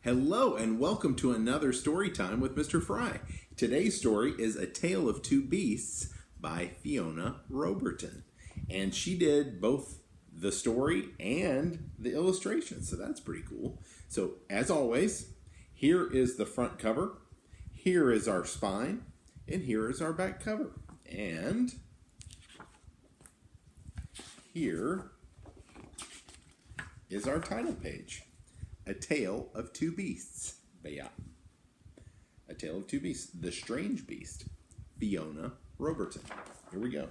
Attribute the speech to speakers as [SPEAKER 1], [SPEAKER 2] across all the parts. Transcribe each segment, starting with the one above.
[SPEAKER 1] Hello and welcome to another story time with Mr. Frey. Today's story is A Tale of Two Beasts by Fiona Roberson. And she did both the story and the illustration, so that's pretty cool. So as always, here is the front cover, here is our spine, and here is our back cover. And here is our title page. A Tale of Two Beasts. A Tale of Two Beasts. The Strange Beast. Fiona Roberson. Here we go.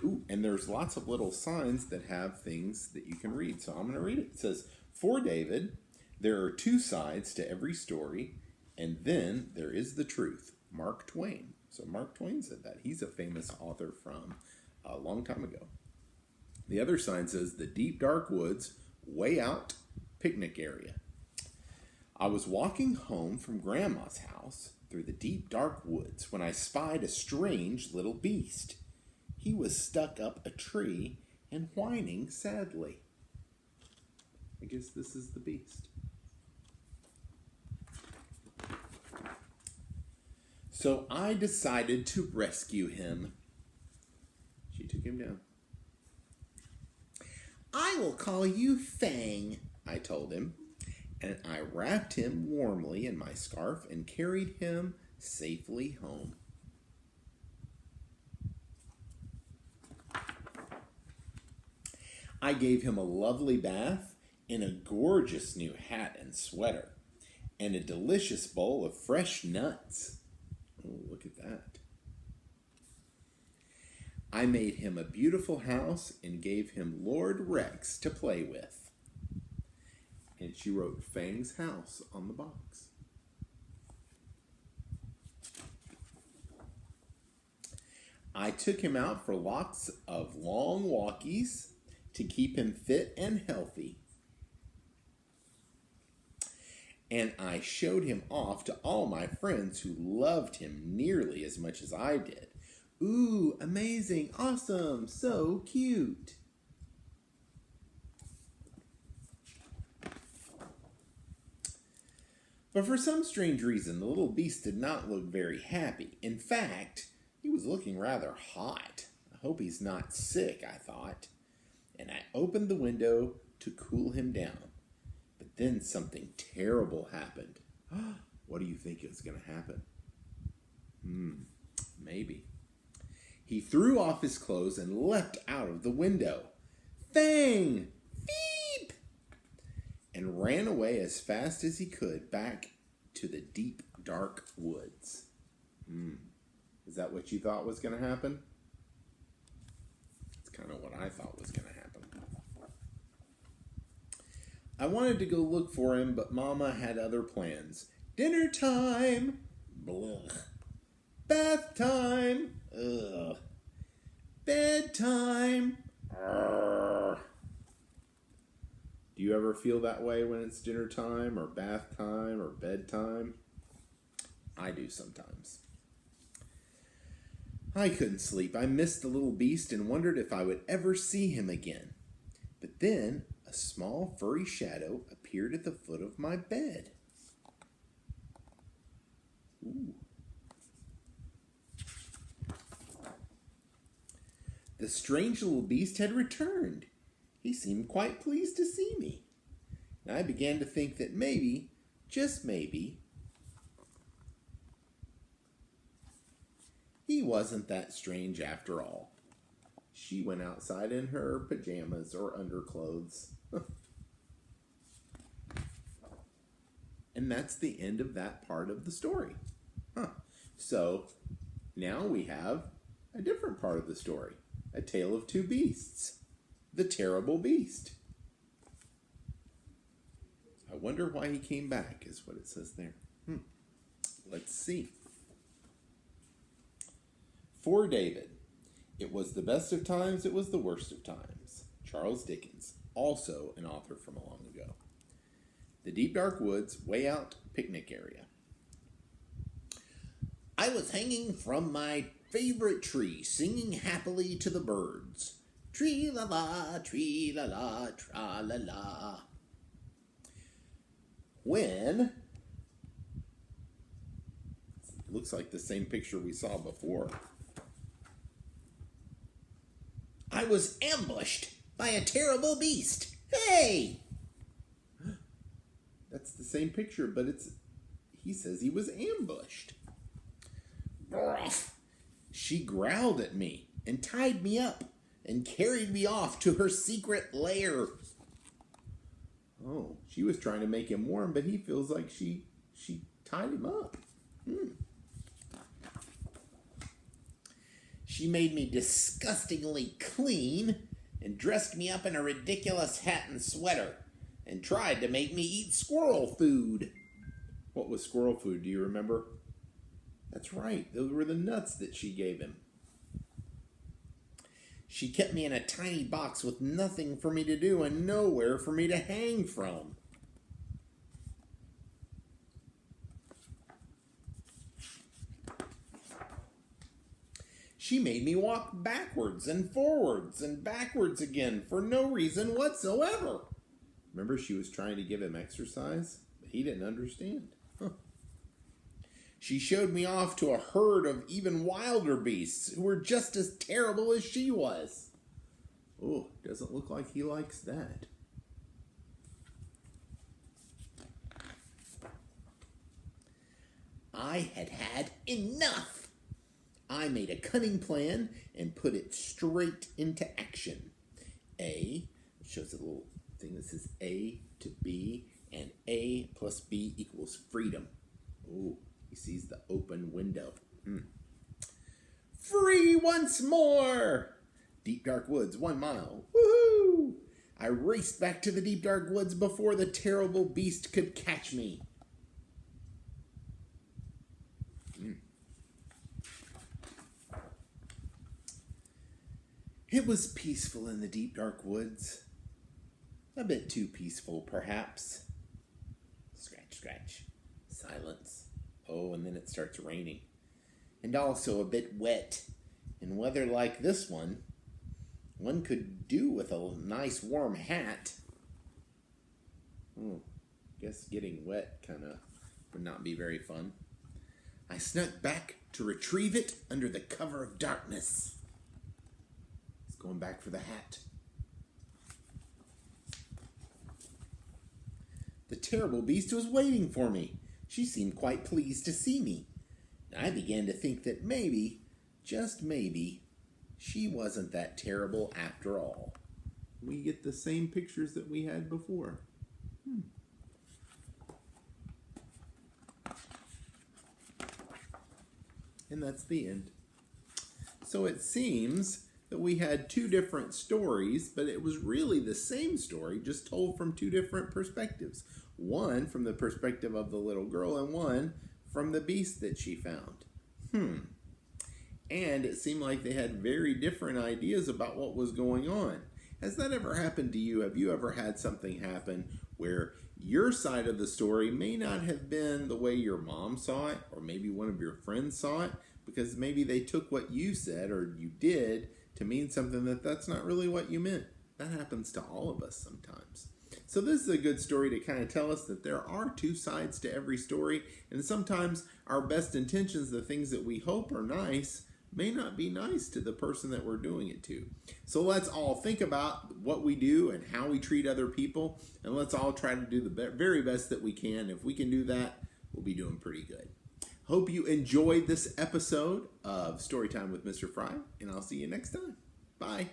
[SPEAKER 1] Ooh, and there's lots of little signs that have things that you can read. So I'm going to read it. It says, "For David, there are two sides to every story, and then there is the truth." Mark Twain. So Mark Twain said that. He's a famous author from a long time ago. The other sign says, "The deep dark woods, way out, picnic area." I was walking home from Grandma's house through the deep dark woods when I spied a strange little beast. He was stuck up a tree and whining sadly. I guess this is the beast. So I decided to rescue him. She took him down. "I will call you Fang," I told him. And I wrapped him warmly in my scarf and carried him safely home. I gave him a lovely bath in a gorgeous new hat and sweater, and a delicious bowl of fresh nuts. Oh, look at that. I made him a beautiful house and gave him Lord Rex to play with. And she wrote Fang's house on the box. I took him out for lots of long walkies to keep him fit and healthy. And I showed him off to all my friends who loved him nearly as much as I did. Ooh, amazing, awesome, so cute. But for some strange reason, the little beast did not look very happy. In fact, he was looking rather hot. I hope he's not sick, I thought. And I opened the window to cool him down. But then something terrible happened. What do you think is going to happen? Maybe. He threw off his clothes and leapt out of the window. Fang! Beep! And ran away as fast as he could back to the deep, dark woods. Is that what you thought was going to happen? It's kind of what I thought was going to happen. I wanted to go look for him, but Mama had other plans. Dinner time! Blah. Bath time! Ugh. Bedtime! Arrgh. Do you ever feel that way when it's dinner time or bath time or bedtime? I do sometimes. I couldn't sleep. I missed the little beast and wondered if I would ever see him again. But then a small furry shadow appeared at the foot of my bed. Ooh. The strange little beast had returned. He seemed quite pleased to see me. And I began to think that maybe, just maybe, he wasn't that strange after all. She went outside in her pajamas or underclothes. And that's the end of that part of the story. So now we have a different part of the story. A Tale of Two Beasts. The Terrible Beast. I wonder why he came back, is what it says there. Let's see. For David, it was the best of times, it was the worst of times. Charles Dickens, also an author from long ago. The deep dark woods, way out, picnic area. I was hanging from my favorite tree, singing happily to the birds. Tree-la-la, tra-la-la. when, looks like the same picture we saw before,
[SPEAKER 2] I was ambushed by a terrible beast. Hey!
[SPEAKER 1] That's the same picture, but he says he was ambushed. She growled at me and tied me up and carried me off to her secret lair. Oh, she was trying to make him warm, but he feels like she tied him up.
[SPEAKER 2] She made me disgustingly clean and dressed me up in a ridiculous hat and sweater and tried to make me eat squirrel food.
[SPEAKER 1] What was squirrel food? Do you remember? That's right. Those were the nuts that she gave him.
[SPEAKER 2] She kept me in a tiny box with nothing for me to do and nowhere for me to hang from. She made me walk backwards and forwards and backwards again for no reason whatsoever.
[SPEAKER 1] Remember, she was trying to give him exercise, but he didn't understand.
[SPEAKER 2] She showed me off to a herd of even wilder beasts who were just as terrible as she was.
[SPEAKER 1] Oh, doesn't look like he likes that.
[SPEAKER 2] I had had enough. I made a cunning plan and put it straight into action. It shows a little thing that says A to B, and A plus B equals freedom.
[SPEAKER 1] Oh, he sees the open window.
[SPEAKER 2] Free once more! Deep dark woods, 1 mile. Woohoo! I raced back to the deep dark woods before the terrible beast could catch me. It was peaceful in the deep dark woods. A bit too peaceful, perhaps. Scratch, scratch. Silence. Oh, and then it starts raining. And also a bit wet. In weather like this one could do with a nice warm hat.
[SPEAKER 1] Guess getting wet kind of would not be very fun.
[SPEAKER 2] I snuck back to retrieve it under the cover of darkness.
[SPEAKER 1] He's going back for the hat.
[SPEAKER 2] The terrible beast was waiting for me. She seemed quite pleased to see me. I began to think that maybe, just maybe, she wasn't that terrible after all.
[SPEAKER 1] We get the same pictures that we had before. And that's the end. So it seems that we had 2 different stories, but it was really the same story, just told from 2 different perspectives. One from the perspective of the little girl, and one from the beast that she found. And it seemed like they had very different ideas about what was going on. Has that ever happened to you? Have you ever had something happen where your side of the story may not have been the way your mom saw it, or maybe one of your friends saw it, because maybe they took what you said or you did to mean something that's not really what you meant? That happens to all of us sometimes. So this is a good story to kind of tell us that there are 2 sides to every story, and sometimes our best intentions, the things that we hope are nice, may not be nice to the person that we're doing it to. So let's all think about what we do and how we treat other people, and let's all try to do the very best that we can. If we can do that, we'll be doing pretty good. Hope you enjoyed this episode of Storytime with Mr. Frey, and I'll see you next time. Bye.